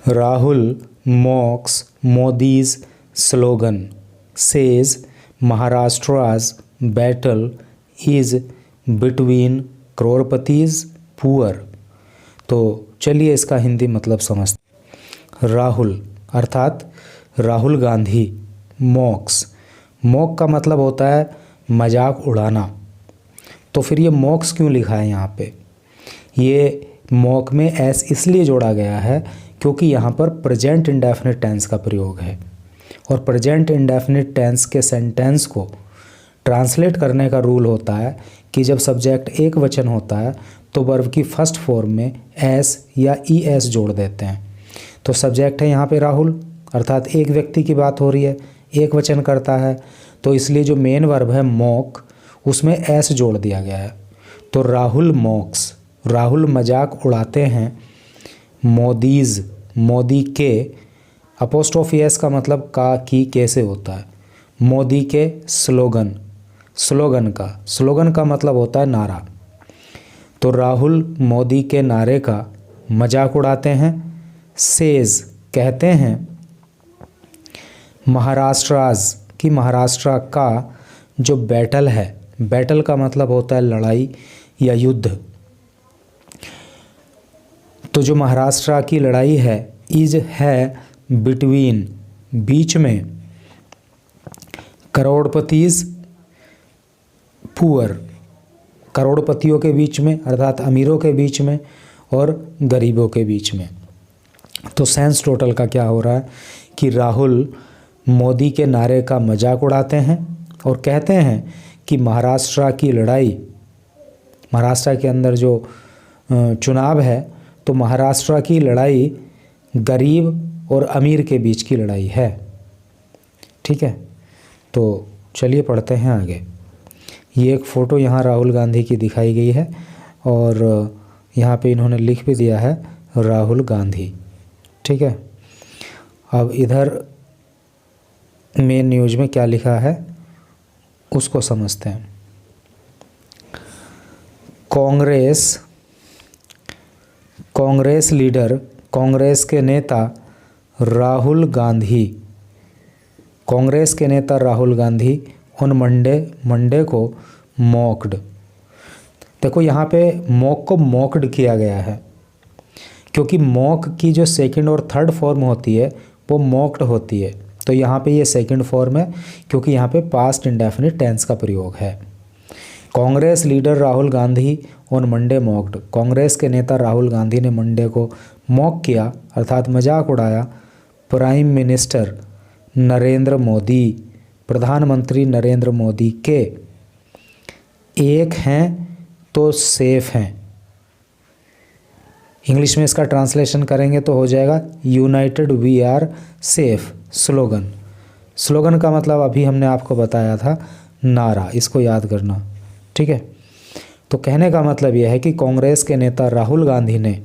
Rahul mocks Modi's slogan, says Maharashtra's battle is between crorepati's poor। तो चलिए इसका हिंदी मतलब समझते हैं। राहुल अर्थात राहुल गांधी मॉक्स, मॉक का मतलब होता है मजाक उड़ाना। तो फिर ये मॉक्स क्यों लिखा है यहाँ पे? ये मॉक में एस इसलिए जोड़ा गया है क्योंकि यहाँ पर प्रेजेंट इंडेफिनिट टेंस का प्रयोग है, और प्रेजेंट इंडेफिनिट टेंस के सेंटेंस को ट्रांसलेट करने का रूल होता है कि जब सब्जेक्ट एक वचन होता है तो वर्ब की फर्स्ट फॉर्म में एस या ई एस जोड़ देते हैं। तो सब्जेक्ट है यहाँ पे राहुल, अर्थात एक व्यक्ति की बात हो रही है, एक वचन करता है, तो इसलिए जो मेन वर्ब है मॉक उसमें एस जोड़ दिया गया है। तो राहुल मॉक्स, राहुल मजाक उड़ाते हैं मोदीज़, मोदी के, अपोस्ट्रोफी एस का मतलब का की कैसे होता है, मोदी के स्लोगन, स्लोगन का, स्लोगन का मतलब होता है नारा। तो राहुल मोदी के नारे का मजाक उड़ाते हैं, सेज कहते हैं, महाराष्ट्राज की महाराष्ट्र का जो बैटल है, बैटल का मतलब होता है लड़ाई या युद्ध। तो जो महाराष्ट्र की लड़ाई है इज है बिटवीन बीच में, करोड़पतिज पुअर करोड़पतियों के बीच में अर्थात अमीरों के बीच में और गरीबों के बीच में। तो सेंस टोटल का क्या हो रहा है कि राहुल मोदी के नारे का मजाक उड़ाते हैं और कहते हैं कि महाराष्ट्र की लड़ाई, महाराष्ट्र के अंदर जो चुनाव है तो महाराष्ट्र की लड़ाई गरीब और अमीर के बीच की लड़ाई है। ठीक है, तो चलिए पढ़ते हैं आगे। ये एक फ़ोटो यहाँ राहुल गांधी की दिखाई गई है और यहाँ पे इन्होंने लिख भी दिया है राहुल गांधी। ठीक है, अब इधर मेन न्यूज़ में क्या लिखा है उसको समझते हैं। कांग्रेस लीडर, कांग्रेस के नेता राहुल गांधी, कांग्रेस के नेता राहुल गांधी ऑन मंडे को मॉक्ड। देखो यहाँ पे मॉक को मॉक्ड किया गया है क्योंकि मॉक की जो सेकंड और थर्ड फॉर्म होती है वो मॉक्ड होती है। तो यहाँ पे ये सेकंड फॉर्म है क्योंकि यहाँ पे पास्ट इंडेफिनिट टेंस का प्रयोग है। Congress leader Rahul Gandhi on Monday mocked, Congress के नेता राहुल गांधी ने मंडे को मॉक किया अर्थात मजाक उड़ाया प्राइम मिनिस्टर नरेंद्र मोदी, प्रधानमंत्री नरेंद्र मोदी के एक हैं तो सेफ हैं। इंग्लिश में इसका ट्रांसलेशन करेंगे तो हो जाएगा united we are safe slogan. Slogan का मतलब अभी हमने आपको बताया था नारा, इसको याद करना। ठीक है, तो कहने का मतलब यह है कि कांग्रेस के नेता राहुल गांधी ने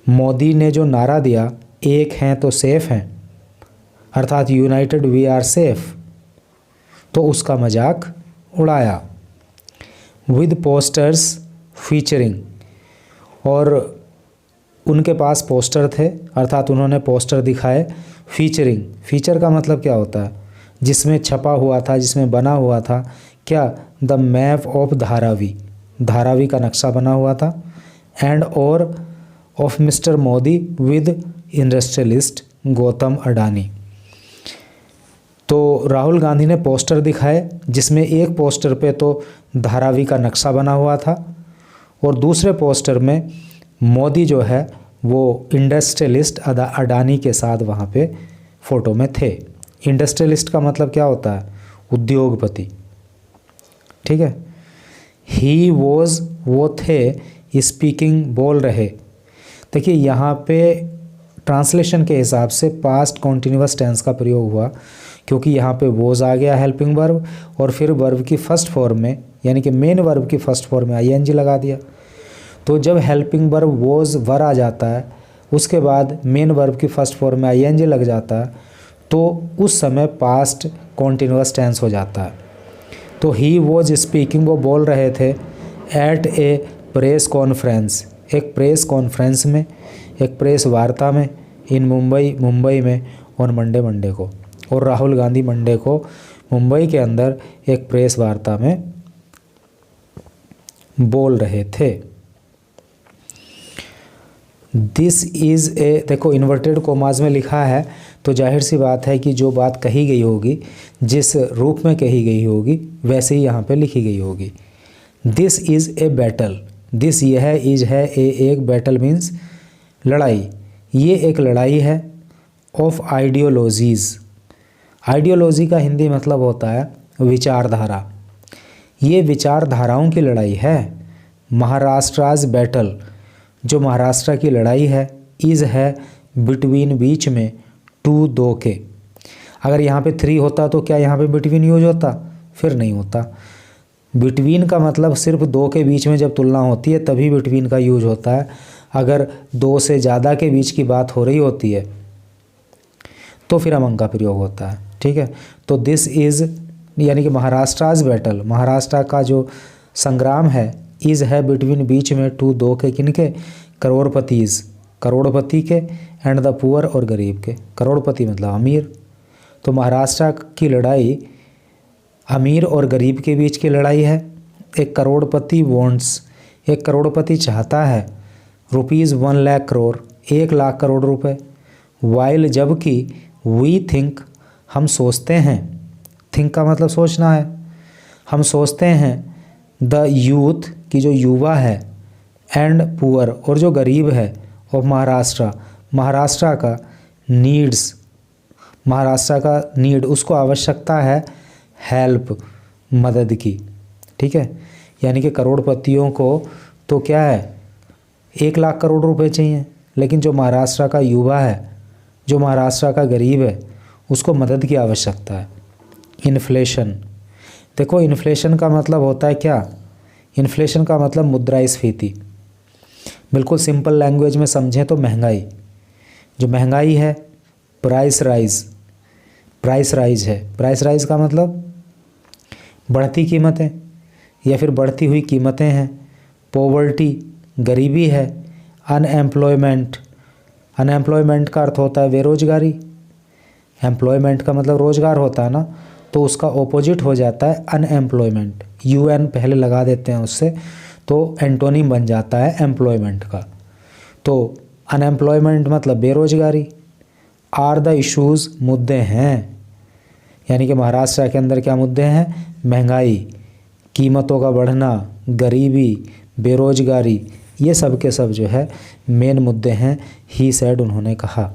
मोदी ने जो नारा दिया एक हैं तो सेफ हैं अर्थात यूनाइटेड वी आर सेफ, तो उसका मजाक उड़ाया विद पोस्टर्स फीचरिंग, और उनके पास पोस्टर थे अर्थात उन्होंने पोस्टर दिखाए फीचरिंग। फीचर का मतलब क्या होता है? जिसमें छपा हुआ था, जिसमें बना हुआ था क्या, the map of Dharavi, Dharavi का नक्शा बना हुआ था, एंड और of mister Modi with industrialist Gautam Adani. तो राहुल गांधी ने पोस्टर दिखाए जिसमें एक पोस्टर पे तो धारावी का नक्शा बना हुआ था और दूसरे पोस्टर में मोदी जो है वो इंडस्ट्रियलिस्ट अडानी के साथ वहाँ पे फ़ोटो में थे। इंडस्ट्रियलिस्ट का मतलब क्या होता है? उद्योगपति। ठीक है, ही वॉज वो थे स्पीकिंग बोल रहे। देखिए यहाँ पे ट्रांसलेशन के हिसाब से पास्ट कॉन्टिन्यूअस टेंस का प्रयोग हुआ क्योंकि यहाँ पे वॉज आ गया हेल्पिंग वर्ब और फिर वर्ब की फर्स्ट फॉर्म में यानी कि मेन वर्ब की फर्स्ट फॉर्म में आईएनजी लगा दिया। तो जब हेल्पिंग वर्ब वॉज वर आ जाता है उसके बाद मेन वर्ब की फर्स्ट फॉर्म में आईएनजी लग जाता है तो उस समय पास्ट कॉन्टिन्यूअस टेंस हो जाता है। तो ही वॉज स्पीकिंग, वो बोल रहे थे एट ए प्रेस कॉन्फ्रेंस, एक प्रेस कॉन्फ्रेंस में, एक प्रेस वार्ता में, इन मुंबई में ऑन मंडे को। और राहुल गांधी मंडे को मुंबई के अंदर एक प्रेस वार्ता में बोल रहे थे। दिस इज़ ए, देखो इन्वर्टेड कोमाज में लिखा है तो जाहिर सी बात है कि जो बात कही गई होगी, जिस रूप में कही गई होगी वैसे ही यहाँ पे लिखी गई होगी। This is a battle, this यह इज है, एक बैटल मीन्स लड़ाई, ये एक लड़ाई है ऑफ आइडियोलॉजीज़। आइडियोलॉजी का हिंदी मतलब होता है विचारधारा, ये विचारधाराओं की लड़ाई है। महाराष्ट्राज बैटल, जो महाराष्ट्र की लड़ाई है, इज़ है बिटवीन बीच में टू दो के। अगर यहाँ पे 3 होता तो क्या यहाँ पे बिटवीन यूज होता? फिर नहीं होता। बिटवीन का मतलब सिर्फ 2 के बीच में जब तुलना होती है तभी बिटवीन का यूज होता है। अगर 2 से ज़्यादा के बीच की बात हो रही होती है तो फिर अमंग का प्रयोग होता है। ठीक है, तो दिस इज़ यानी कि महाराष्ट्राज बैटल, महाराष्ट्र का जो संग्राम है, इज़ है बिटवीन बीच में टू 2 के, किनके? करोड़पतीज़, करोड़पति के, एंड द पुअर और गरीब के। करोड़पति मतलब अमीर, तो महाराष्ट्र की लड़ाई अमीर और गरीब के बीच की लड़ाई है। एक करोड़पति वॉन्ट्स, एक करोड़पति चाहता है ₹1 लाख करोड़, 1 लाख करोड़ रुपए, वाइल जबकि वी थिंक, हम सोचते हैं, थिंक का मतलब सोचना है, हम सोचते हैं द यूथ की जो युवा है, एंड पुअर और जो गरीब है, ऑफ महाराष्ट्र, महाराष्ट्र का नीड्स, महाराष्ट्र का नीड, उसको आवश्यकता है हेल्प, मदद की। ठीक है, यानी कि करोड़पतियों को तो क्या है 1 लाख करोड़ रुपए चाहिए, लेकिन जो महाराष्ट्र का युवा है, जो महाराष्ट्र का गरीब है, उसको मदद की आवश्यकता है। इन्फ्लेशन, देखो इन्फ्लेशन का मतलब होता है क्या? इन्फ्लेशन का मतलब मुद्रास्फीति। बिल्कुल सिंपल लैंग्वेज में समझें तो महंगाई, जो महंगाई है, प्राइस राइज, प्राइस राइज है। प्राइस राइज का मतलब बढ़ती कीमतें या फिर बढ़ती हुई कीमतें हैं। पॉवर्टी, गरीबी है। अनएम्प्लॉयमेंट, अनएम्प्लॉयमेंट का अर्थ होता है बेरोजगारी। एम्प्लॉयमेंट का मतलब रोजगार होता है ना, तो उसका ऑपोजिट हो जाता है अनएम्प्लॉयमेंट। UN पहले लगा देते हैं उससे, तो एंटोनिम बन जाता है एम्प्लॉयमेंट का। तो अनएम्प्लॉयमेंट मतलब बेरोजगारी। आर द इश्यूज़, मुद्दे हैं, यानी कि महाराष्ट्र के अंदर क्या मुद्दे हैं? महंगाई, कीमतों का बढ़ना, गरीबी, बेरोजगारी, ये सब के सब जो है मेन मुद्दे हैं। ही सेड, उन्होंने कहा।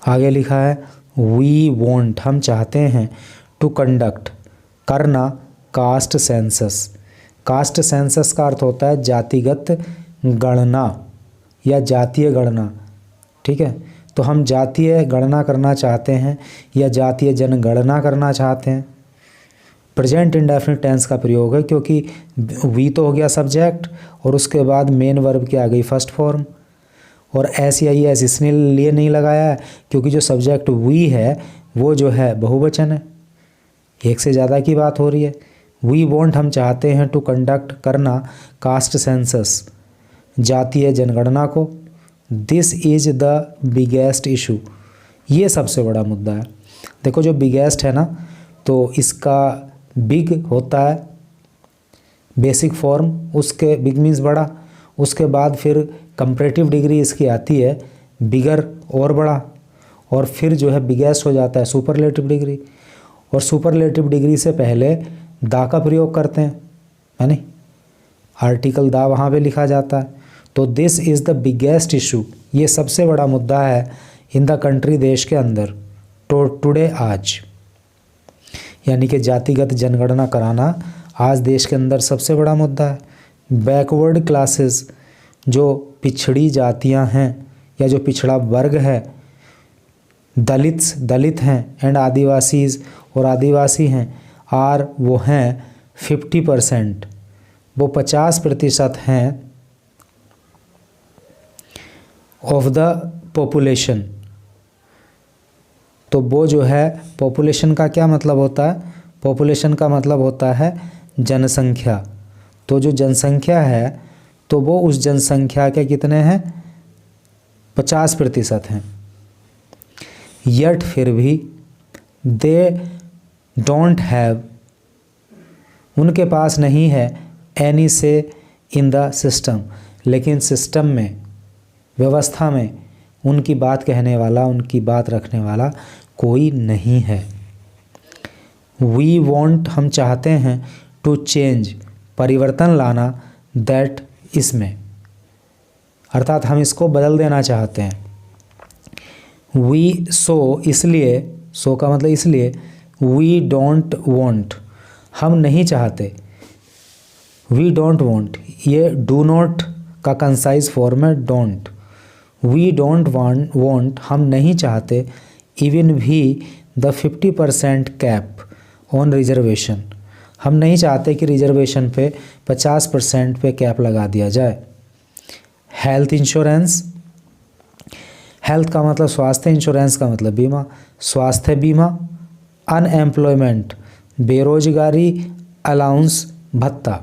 आगे लिखा है वी वॉन्ट, हम चाहते हैं, टू कंडक्ट, करना, कास्ट सेंसस। कास्ट सेंसस का अर्थ होता है जातिगत गणना या जातीय गणना। ठीक है, तो हम जातीय गणना करना चाहते हैं या जातीय जनगणना करना चाहते हैं। प्रेजेंट इंडेफिनिट टेंस का प्रयोग है, क्योंकि वी तो हो गया सब्जेक्ट और उसके बाद मेन वर्ब की आ गई फर्स्ट फॉर्म। और एस या एस इसने लिए नहीं लगाया है क्योंकि जो सब्जेक्ट वी है वो जो है बहुवचन है, एक से ज़्यादा की बात हो रही है। वी वॉन्ट, हम चाहते हैं, टू कंडक्ट, करना, कास्ट सेंसस, जातीय जनगणना को। This is the biggest issue, ये सबसे बड़ा मुद्दा है। देखो जो बिगेस्ट है ना, तो इसका बिग होता है बेसिक फॉर्म, उसके बिग मीन्स बड़ा, उसके बाद फिर कंपैरेटिव डिग्री इसकी आती है बिगर और बड़ा, और फिर जो है बिगेस्ट हो जाता है सुपरलेटिव डिग्री, और सुपरलेटिव डिग्री से पहले दा का प्रयोग करते हैं, है नहीं, आर्टिकल दा वहाँ पे लिखा जाता है। तो this is the biggest issue, ये सबसे बड़ा मुद्दा है इन द कंट्री, देश के अंदर, टुडे, आज, यानी कि जातिगत जनगणना कराना आज देश के अंदर सबसे बड़ा मुद्दा है। बैकवर्ड क्लासेस, जो पिछड़ी जातियां हैं या जो पिछड़ा वर्ग है, दलित हैं, एंड आदिवासीज, और आदिवासी हैं, आर, वो हैं 50%, वो 50% हैं ऑफ द पॉपुलेशन। तो वो जो है पॉपुलेशन का क्या मतलब होता है? पॉपुलेशन का मतलब होता है जनसंख्या। तो जो जनसंख्या है तो वो उस जनसंख्या के कितने हैं, 50% हैं। यट फिर भी दे डोंट हैव, उनके पास नहीं है, एनी से इन द सिस्टम, लेकिन सिस्टम में, व्यवस्था में उनकी बात कहने वाला, उनकी बात रखने वाला कोई नहीं है। वी वॉन्ट, हम चाहते हैं, टू चेंज, परिवर्तन लाना, दैट, इसमें, अर्थात हम इसको बदल देना चाहते हैं। वी सो, इसलिए, सो का मतलब इसलिए, वी डोंट वॉन्ट, हम नहीं चाहते, वी डोंट वॉन्ट, ये डू नॉट का कंसाइज फॉर्म है, डोंट, वी डोंट वॉन्ट, हम नहीं चाहते, इवन भी द 50% कैप ऑन रिजर्वेशन, हम नहीं चाहते कि रिजर्वेशन पे 50% पे कैप लगा दिया जाए। हेल्थ इंश्योरेंस, हेल्थ का मतलब स्वास्थ्य, इंश्योरेंस का मतलब बीमा, स्वास्थ्य बीमा। अनएम्प्लॉयमेंट, बेरोजगारी, अलाउंस, भत्ता,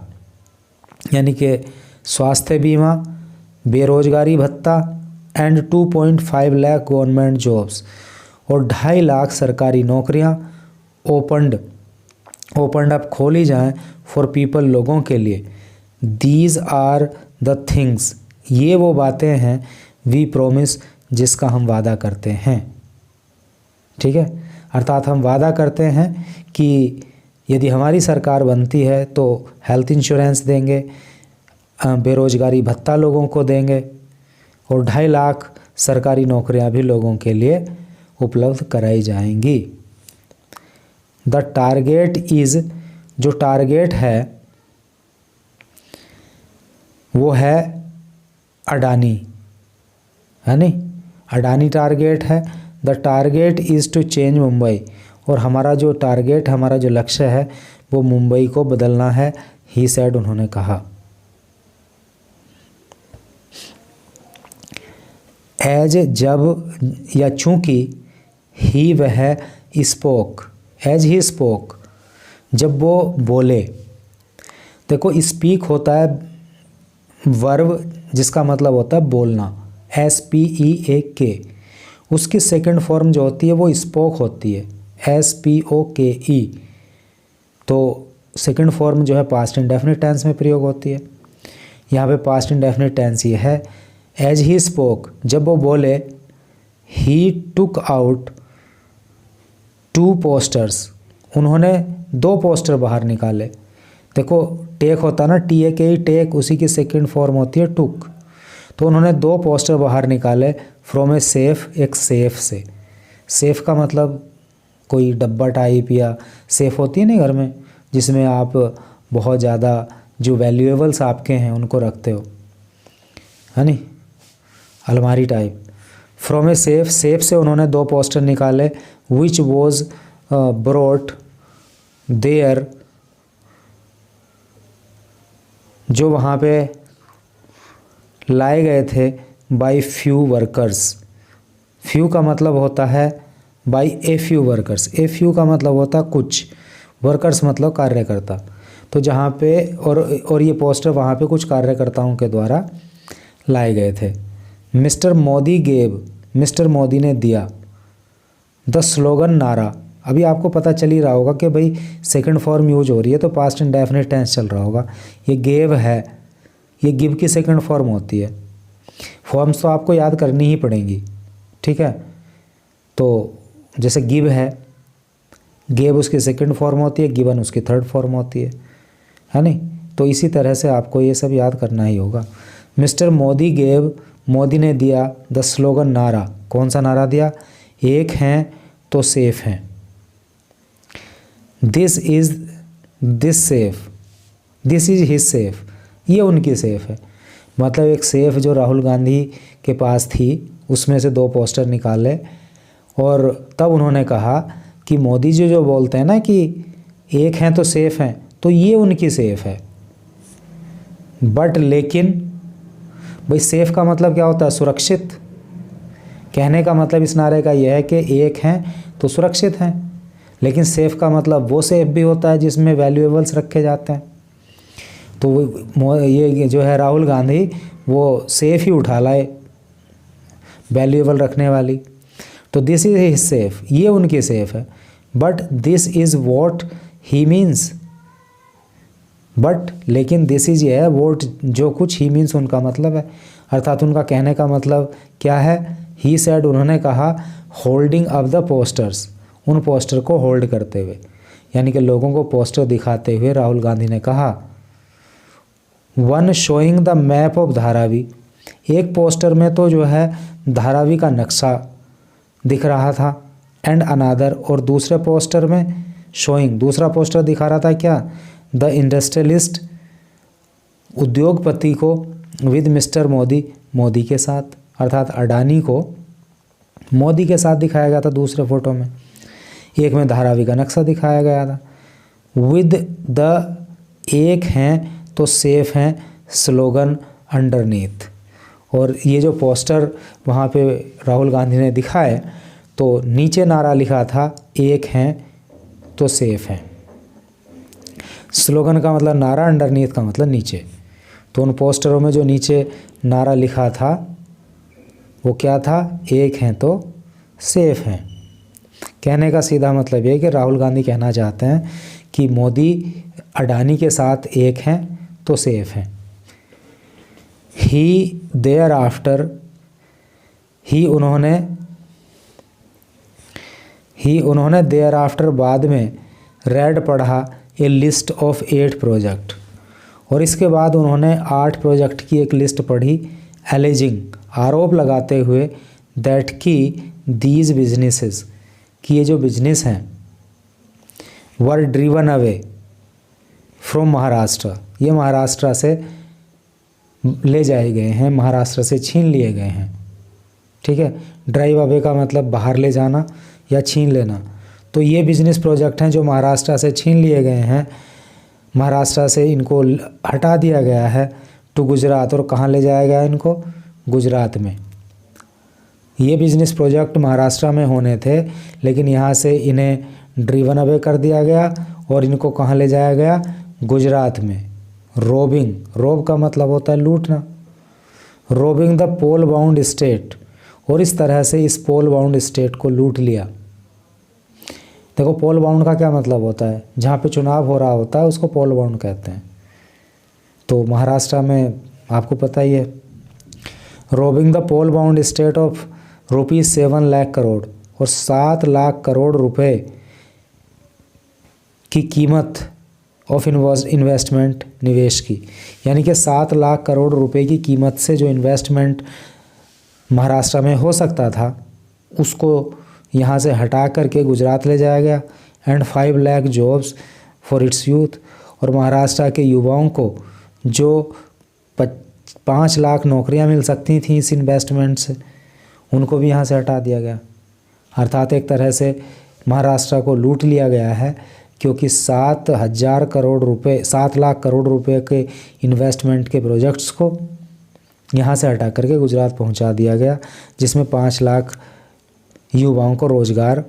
यानी कि स्वास्थ्य बीमा, बेरोजगारी भत्ता, एंड 2.5 लाख गवर्नमेंट जॉब्स, और 2.5 लाख सरकारी नौकरियां ओपनड अप, खोली जाएं, फॉर पीपल, लोगों के लिए। दीज आर द थिंग्स, ये वो बातें हैं, वी प्रोमिस, जिसका हम वादा करते हैं। ठीक है, अर्थात हम वादा करते हैं कि यदि हमारी सरकार बनती है तो हेल्थ इंश्योरेंस देंगे, बेरोजगारी भत्ता लोगों को देंगे, और 2.5 लाख सरकारी नौकरियां भी लोगों के लिए उपलब्ध कराई जाएंगी। द टारगेट इज़, जो टारगेट है वो है अडानी, है नहीं, अडानी टारगेट है। The target is to change Mumbai, और हमारा जो टारगेट, हमारा जो लक्ष्य है वो मुंबई को बदलना है, ही सेड, उन्होंने कहा। एज, जब या चूंकि, ही वह, स्पोक, एज ही स्पोक, जब वो बोले। देखो स्पीक होता है वर्ब जिसका मतलब होता है बोलना, SPEAK, उसकी सेकंड फॉर्म जो होती है वो स्पोक होती है, SPOKE। तो सेकंड फॉर्म जो है पास्ट इंडेफिनिट टेंस में प्रयोग होती है। यहाँ पे पास्ट इंडेफिनिट टेंस ये है, एज ही स्पोक, जब वो बोले, ही टुक आउट 2 पोस्टर्स, उन्होंने 2 पोस्टर बाहर निकाले। देखो टेक होता ना, TAKE, टेक, उसी की सेकंड फॉर्म होती है टुक। तो उन्होंने 2 पोस्टर बाहर निकाले, फ्रॉम ए सेफ, एक सेफ से। सेफ का मतलब कोई डब्बा टाइप या सेफ होती है ना घर में, जिसमें आप बहुत ज़्यादा जो वैल्यूएबल्स आपके हैं उनको रखते हो, है नी, अलमारी type. From a safe, safe से उन्होंने 2 पोस्टर निकाले, विच वॉज ब्रॉट देयर, जो वहाँ पे लाए गए थे, बाय फ्यू वर्कर्स। फ्यू का मतलब होता है by a few workers, a few का मतलब होता है कुछ, वर्कर्स मतलब कार्यकर्ता। तो जहाँ पे और ये पोस्टर वहाँ पे कुछ कार्यकर्ताओं के द्वारा लाए गए थे। Mister Modi gave, mister Modi ने दिया, द स्लोगन, नारा। अभी आपको पता चल ही रहा होगा कि भाई सेकंड फॉर्म यूज हो रही है तो पास्ट इंडेफिनिट टेंस चल रहा होगा। ये गेव है, ये गिव की सेकंड फॉर्म होती है। फॉर्म्स तो आपको याद करनी ही पड़ेंगी, ठीक है। तो जैसे गिव है, गेव उसकी सेकंड फॉर्म होती है, गिवन उसकी थर्ड फॉर्म होती है नहीं। तो इसी तरह से आपको ये सब याद करना ही होगा। मिस्टर मोदी गेव, मोदी ने दिया, द स्लोगन, नारा। कौन सा नारा दिया? एक हैं तो सेफ हैं। This is this safe, this is his safe, ये उनकी सेफ है। मतलब एक सेफ जो राहुल गांधी के पास थी उसमें से 2 पोस्टर निकाले और तब उन्होंने कहा कि मोदी जी जो बोलते हैं ना कि एक हैं तो सेफ हैं, तो ये उनकी सेफ है। बट लेकिन भाई सेफ का मतलब क्या होता है? सुरक्षित। कहने का मतलब इस नारे का यह है कि एक हैं तो सुरक्षित हैं, लेकिन सेफ का मतलब वो सेफ भी होता है जिसमें वैल्यूएबल्स रखे जाते हैं। तो ये जो है राहुल गांधी वो सेफ ही उठा लाए, वैल्यूएबल रखने वाली। तो दिस इज हिज सेफ, ये उनकी सेफ है। But this is what he means, but लेकिन दिस इज ये है वोट जो कुछ ही मीन्स उनका मतलब है, अर्थात उनका कहने का मतलब क्या है। ही सेड, उन्होंने कहा, होल्डिंग अप द पोस्टर्स, उन पोस्टर को होल्ड करते हुए, यानी कि लोगों को पोस्टर दिखाते हुए राहुल गांधी ने कहा, one showing the map of Dharavi, एक पोस्टर में तो जो है धारावी का नक्शा दिख रहा था, एंड अनादर, और दूसरे पोस्टर में शोइंग, दूसरा पोस्टर दिखा रहा था क्या, द इंडस्ट्रियलिस्ट, उद्योगपति को, विद मिस्टर मोदी, मोदी के साथ, अर्थात अडानी को मोदी के साथ दिखाया गया था दूसरे फोटो में। एक में धारावी का नक्शा दिखाया गया था। विद द, एक हैं तो सेफ हैं, स्लोगन अंडरनीथ, और ये जो पोस्टर वहाँ पे राहुल गांधी ने दिखाए तो नीचे नारा लिखा था, एक हैं तो सेफ हैं। स्लोगन का मतलब नारा, अंडरनीथ का मतलब नीचे। तो उन पोस्टरों में जो नीचे नारा लिखा था वो क्या था, एक हैं तो सेफ हैं। कहने का सीधा मतलब ये है कि राहुल गांधी कहना चाहते हैं कि मोदी अडानी के साथ एक हैं तो सेफ हैं। ही देयर आफ्टर, उन्होंने देयर आफ्टर बाद में रेड पढ़ा ए लिस्ट ऑफ 8 प्रोजेक्ट, और इसके बाद उन्होंने 8 प्रोजेक्ट की एक लिस्ट पढ़ी, एलिजिंग, आरोप लगाते हुए, दैट की दीज बिजनेसेस, कि ये जो बिजनेस हैं, वर ड्रीवन अवे फ्रॉम महाराष्ट्र, ये महाराष्ट्र से ले जाए गए हैं, महाराष्ट्र से छीन लिए गए हैं। ठीक है, ड्राइव अवे का मतलब बाहर ले जाना या छीन लेना। तो ये बिजनेस प्रोजेक्ट हैं जो महाराष्ट्र से छीन लिए गए हैं, महाराष्ट्र से इनको हटा दिया गया है टू गुजरात, और कहाँ ले जाया गया इनको, गुजरात में। ये बिजनेस प्रोजेक्ट महाराष्ट्र में होने थे, लेकिन यहाँ से इन्हें ड्रीवन अवे कर दिया गया और इनको कहाँ ले जाया गया, गुजरात में। रोबिंग, रोब का मतलब होता है लूटना, robbing the poll bound state, और इस तरह से इस पोल बाउंड स्टेट को लूट लिया। देखो पोल बाउंड का क्या मतलब होता है, जहाँ पे चुनाव हो रहा होता है उसको पोल बाउंड कहते हैं। तो महाराष्ट्र में आपको पता ही है, robbing the poll bound state of ₹7 lakh crore, और 7 लाख करोड़ रुपए की कीमत ऑफ इन्वेस्टमेंट, निवेश की, यानी कि 7 लाख करोड़ रुपए की कीमत से जो इन्वेस्टमेंट महाराष्ट्र में हो सकता था उसको यहाँ से हटा करके गुजरात ले जाया गया। And 5 lakh jobs for its youth, और महाराष्ट्र के युवाओं को जो 5 लाख नौकरियाँ मिल सकती थीं इस इन्वेस्टमेंट से, उनको भी यहाँ से हटा दिया गया। अर्थात एक तरह से महाराष्ट्र को लूट लिया गया है, क्योंकि 7 लाख करोड़ रुपए के इन्वेस्टमेंट के प्रोजेक्ट्स को यहाँ से हटा करके गुजरात पहुँचा दिया गया, जिसमें 5 लाख युवाओं को रोजगार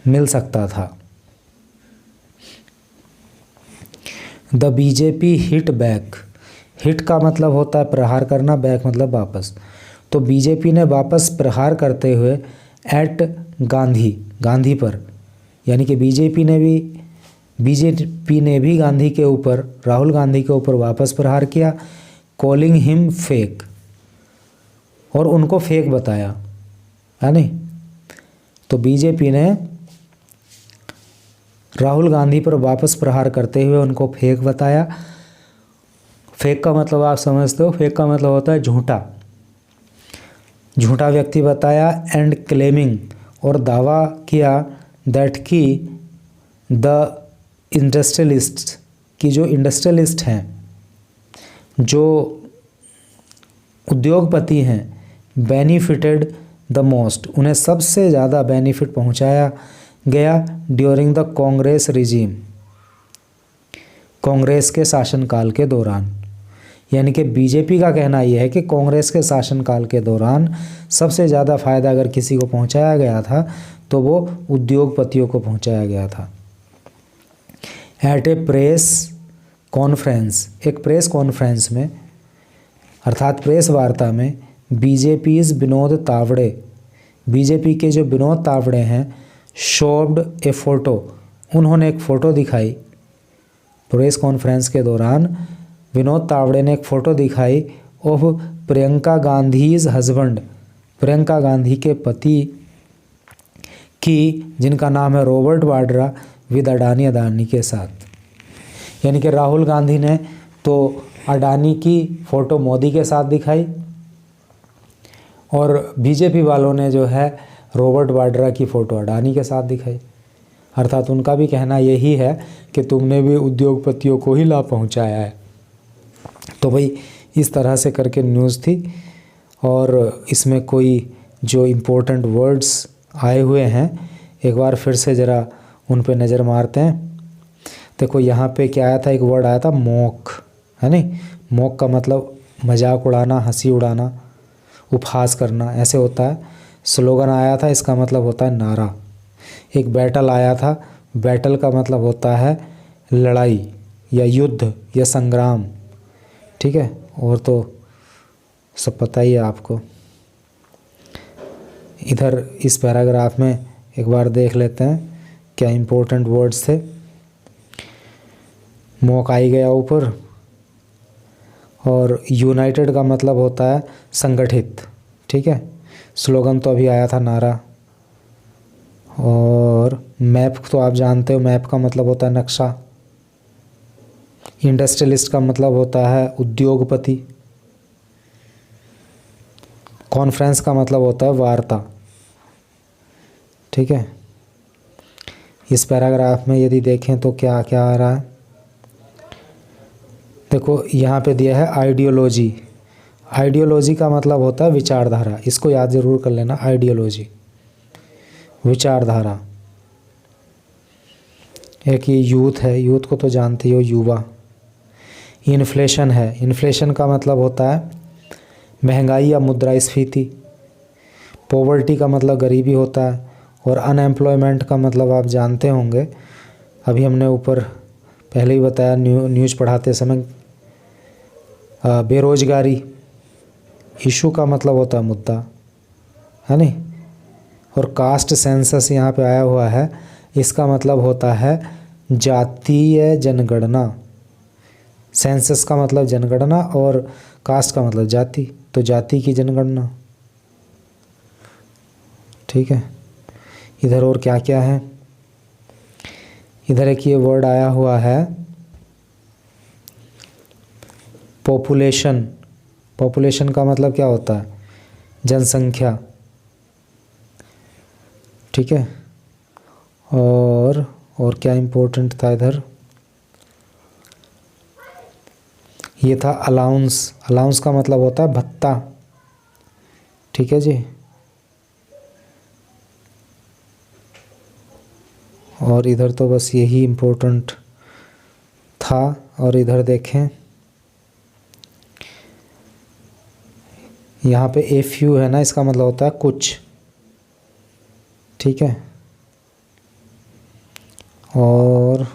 मिल सकता था। The BJP hit back, hit का मतलब होता है प्रहार करना, बैक मतलब वापस। तो बीजेपी ने वापस प्रहार करते हुए एट गांधी, गांधी पर, यानी कि बीजेपी ने भी गांधी के ऊपर, राहुल गांधी के ऊपर वापस प्रहार किया, कॉलिंग हिम फेक, और उनको फेक बताया, है नहीं। तो बीजेपी ने राहुल गांधी पर वापस प्रहार करते हुए उनको फेक बताया। फेक का मतलब आप समझते हो, फेक का मतलब होता है झूठा, झूठा व्यक्ति बताया। एंड क्लेमिंग, और दावा किया, दैट की द इंडस्ट्रियलिस्ट, की जो इंडस्ट्रियलिस्ट हैं, जो उद्योगपति हैं, बेनिफिटेड द मोस्ट, उन्हें सबसे ज़्यादा बेनिफिट पहुंचाया गया during the Congress regime, Congress के शासनकाल के दौरान। यानी कि बीजेपी का कहना यह है कि कांग्रेस के शासनकाल के दौरान सबसे ज़्यादा फ़ायदा अगर किसी को पहुंचाया गया था तो वो उद्योगपतियों को पहुंचाया गया था। एट ए प्रेस कॉन्फ्रेंस, एक प्रेस कॉन्फ्रेंस में अर्थात प्रेस वार्ता में बीजेपीज विनोद तावड़े, बीजेपी के जो विनोद तावड़े हैं, शोव्ड ए फोटो, उन्होंने एक फ़ोटो दिखाई। प्रेस कॉन्फ्रेंस के दौरान विनोद तावड़े ने एक फ़ोटो दिखाई ऑफ प्रियंका गांधीज हस्बैंड, प्रियंका गांधी के पति की, जिनका नाम है रॉबर्ट वाड्रा, विद अडानी के साथ। यानी कि राहुल गांधी ने तो अडानी की फ़ोटो मोदी के साथ दिखाई और बीजेपी वालों ने जो है रॉबर्ट वाड्रा की फ़ोटो अडानी के साथ दिखाई। अर्थात उनका भी कहना यही है कि तुमने भी उद्योगपतियों को ही लाभ पहुंचाया है। तो भाई इस तरह से करके न्यूज़ थी और इसमें कोई जो इम्पोर्टेंट वर्ड्स आए हुए हैं एक बार फिर से ज़रा उन पे नज़र मारते हैं। देखो यहाँ पे क्या आया था, एक वर्ड आया था मॉक, है नहीं। मॉक का मतलब मजाक उड़ाना, हंसी उड़ाना, उपहास करना, ऐसे होता है। स्लोगन आया था, इसका मतलब होता है नारा। एक बैटल आया था, बैटल का मतलब होता है लड़ाई या युद्ध या संग्राम, ठीक है। और तो सब पता ही है आपको। इधर इस पैराग्राफ में एक बार देख लेते हैं क्या इम्पोर्टेंट वर्ड्स थे। मॉक आई गया ऊपर, और यूनाइटेड का मतलब होता है संगठित, ठीक है। स्लोगन तो अभी आया था नारा। और मैप तो आप जानते हो, मैप का मतलब होता है नक्शा। इंडस्ट्रियलिस्ट का मतलब होता है उद्योगपति। कॉन्फ्रेंस का मतलब होता है वार्ता, ठीक है। इस पैराग्राफ में यदि देखें तो क्या क्या आ रहा है, देखो यहाँ पे दिया है आइडियोलॉजी। आइडियोलॉजी का मतलब होता है विचारधारा, इसको याद ज़रूर कर लेना। आइडियोलॉजी विचारधारा। एक ये यूथ है, यूथ को तो जानते हो, युवा। इन्फ्लेशन है, इन्फ्लेशन का मतलब होता है महंगाई या मुद्रास्फीति। पॉवर्टी का मतलब गरीबी होता है। और अनएम्प्लॉयमेंट का मतलब आप जानते होंगे, अभी हमने ऊपर पहले ही बताया न्यूज़ पढ़ाते समय, बेरोजगारी। इशू का मतलब होता है मुद्दा, है नहीं। और कास्ट सेंसस यहाँ पे आया हुआ है, इसका मतलब होता है जातीय जनगणना। सेंसस का मतलब जनगणना और कास्ट का मतलब जाति, तो जाति की जनगणना, ठीक है। इधर और क्या क्या है, इधर एक ये वर्ड आया हुआ है पॉपुलेशन। पॉपुलेशन का मतलब क्या होता है, जनसंख्या, ठीक है। और क्या इम्पोर्टेंट था इधर, ये था अलाउंस। अलाउंस का मतलब होता है भत्ता, ठीक है जी। और इधर तो बस यही इम्पोर्टेंट था। और इधर देखें, यहाँ पे ए फ्यू है ना, इसका मतलब होता है कुछ, ठीक है। और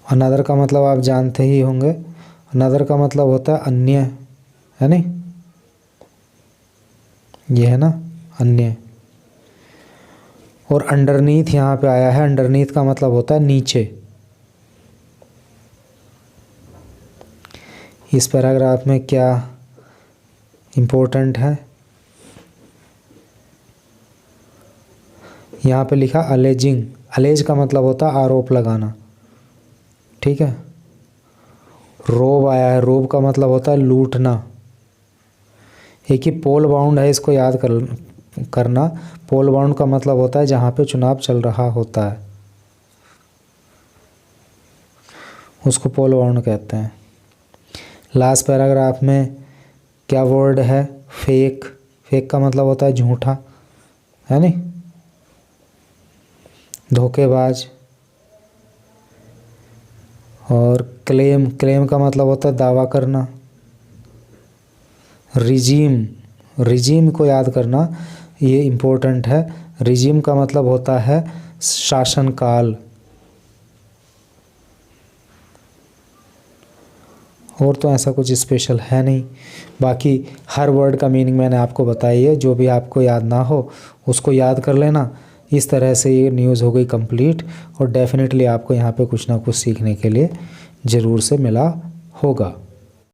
अनदर का मतलब आप जानते ही होंगे, अनदर का मतलब होता है अन्य, है नहीं, ये है ना अन्य। और अंडरनीथ यहाँ पे आया है, अंडरनीथ का मतलब होता है नीचे। इस पैराग्राफ में क्या इम्पोर्टेंट है, यहाँ पे लिखा अलेजिंग। अलेज का मतलब होता है आरोप लगाना, ठीक है। रोब आया है, रोब का मतलब होता है लूटना। एक ही पोल बाउंड है, इसको याद करना। पोल बाउंड का मतलब होता है जहाँ पे चुनाव चल रहा होता है, उसको पोल बाउंड कहते हैं। लास्ट पैराग्राफ में क्या वर्ड है, फेक। फेक का मतलब होता है झूठा, है नहीं, धोखेबाज। और क्लेम, क्लेम का मतलब होता है दावा करना। रिजीम, रिजीम को याद करना, ये इम्पोर्टेंट है। रिजीम का मतलब होता है शासनकाल, और तो ऐसा कुछ स्पेशल है नहीं। बाकी हर वर्ड का मीनिंग मैंने आपको बताई है, जो भी आपको याद ना हो उसको याद कर लेना। इस तरह से ये न्यूज़ हो गई कंप्लीट, और डेफिनेटली आपको यहाँ पे कुछ ना कुछ सीखने के लिए ज़रूर से मिला होगा।